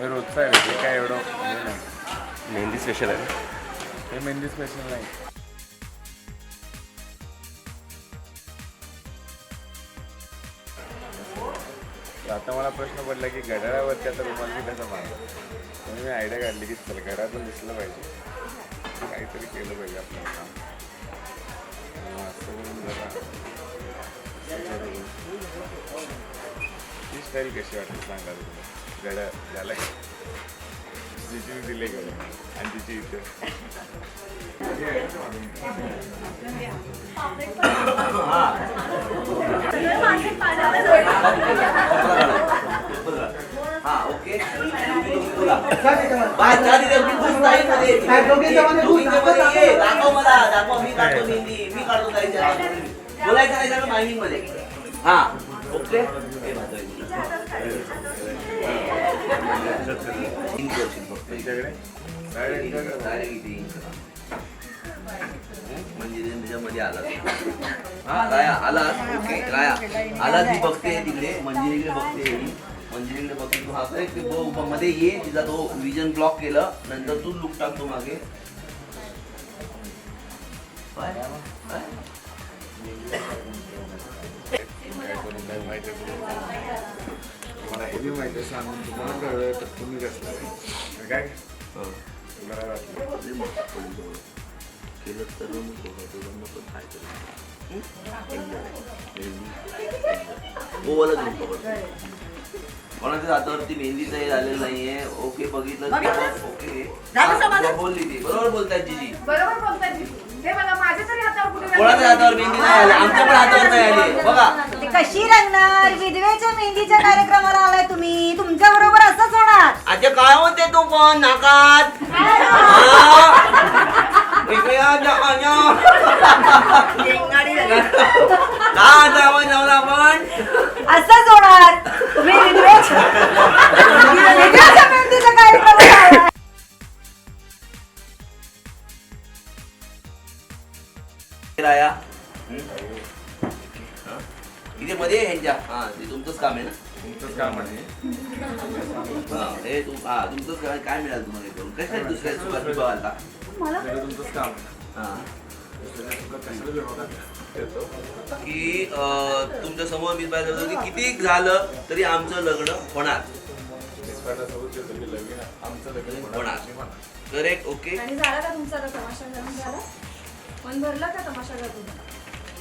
रोजचा आहे रे, काय एवढं नाही. मेहंदी स्पेशल आहे. हे मेहंदी स्पेशल नाही. आता मला प्रश्न पडला की घड्याळावरती आता रुमाल मी कसं मारतो, म्हणून मी आयडिया काढली की चल घड्याळातून दिसलं पाहिजे, काहीतरी केलं पाहिजे आपलं काम. असं म्हणून जरा ही स्टाईल कशी वाटते सांगा तुम्ही. घड्याळ झालं का जिची मी दिले गेलं आणि तिची इथे मध्ये आलास ओके राया आलास ही बघते तिकडे मंजिरीकडे बघते मंजिरीकडे बघते तू हा मध्ये ये तिचा तो विजन ब्लॉक केलं नंतर तू लुक टाकतो मागे मला हे माहिती सांगून तुम्हाला कळलं तर तुम्ही कसं काय केलं तर कोणाच्या हातावरती मेहंदीचं हे झालेलं नाहीये. ओके बघितलं ओके बोलली ती बरोबर बोलताय जीजी कोणाच्या हातावर मेहंदी नाही आली आमच्या पण हातावर नाही आली बघा. कशी रंगणार विधवेच्या मेहंदीच्या कार्यक्रमाला आलाय तुम्ही तुमच्या बरोबर असंच होणार. आता काय होते तू पण नाकात असंच होणार तुम्ही विधवेच्या मेहंदीच्या कार्यक्रमाला आलाय. राया इथे मध्ये ह्यांच्या हा ते तुमचंच काम आहे ना. तुमचंच काम आहे. हे तुमचंच काय मिळालं तुम्हाला करून कशा दुसऱ्या सुखात बघायला तुमचंच काम की तुमच्या समोर मी पाहिजे होतं की किती झालं तरी आमचं लग्न होणार होणार करेक्ट ओके. झाला का तुमचा तमाशा झाला मन भरला का तमाशा करून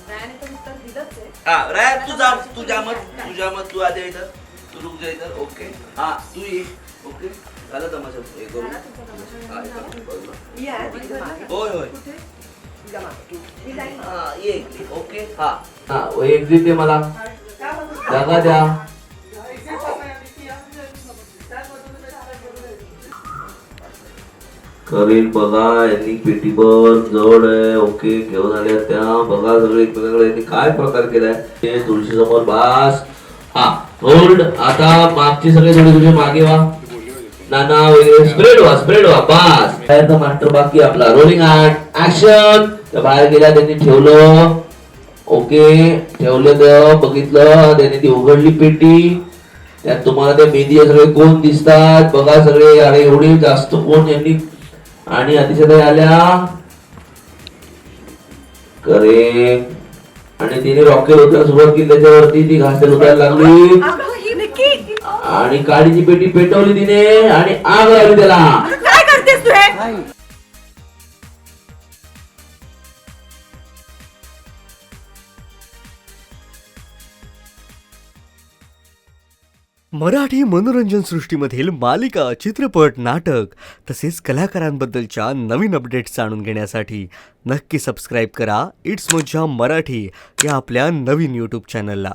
रायाने तर उत्तर दिलंच आहे. हा राया तुझ्या मत तू आधी इथं तू रुक जा इथं ओके. हा तू ये ओके झालं तमाशा हे करू होय होय हा ये ओके. हा हा एक्झिट दे मला जागा द्या. करेल बघा यांनी पेटीवर जवळ आहे ओके घेऊन आल्या त्या बघा सगळे एकमेकांकडे यांनी काय प्रकार केलाय ते तुळशी समोर बास. हा होल्ड आता मागची सगळे थोडी मागे वा नाना वगैरे स्प्रेड व्हा बास. बाहेरचा मास्टर बाकी आपला रोलिंग आर्ट ऍक्शन त्या बाहेर गेल्या त्यांनी ठेवलं ओके ठेवलं बघितलं त्यांनी ती उघडली पेटी त्यात तुम्हाला त्या मेहंदी सगळे कोण दिसतात बघा सगळे अरे एवढे जास्त कोण यांनी आणि अतिशय आल्या करे आणि तिने रॉकेट उतरायला सुरुवात केली त्याच्यावरती ती घास उतरायला लागली आणि काडीची पेटी पेटवली तिने आणि आग लागली त्याला. काय करतेस तू हे? मराठी मनोरंजन सृष्टीमधील मालिका चित्रपट नाटक तसेच कलाकारांबद्दलच्या नवीन अपडेट्स जाणून घेण्यासाठी नक्की सबस्क्राईब करा इट्स मज्जा मराठी या आपल्या नवीन यूट्यूब चॅनलला.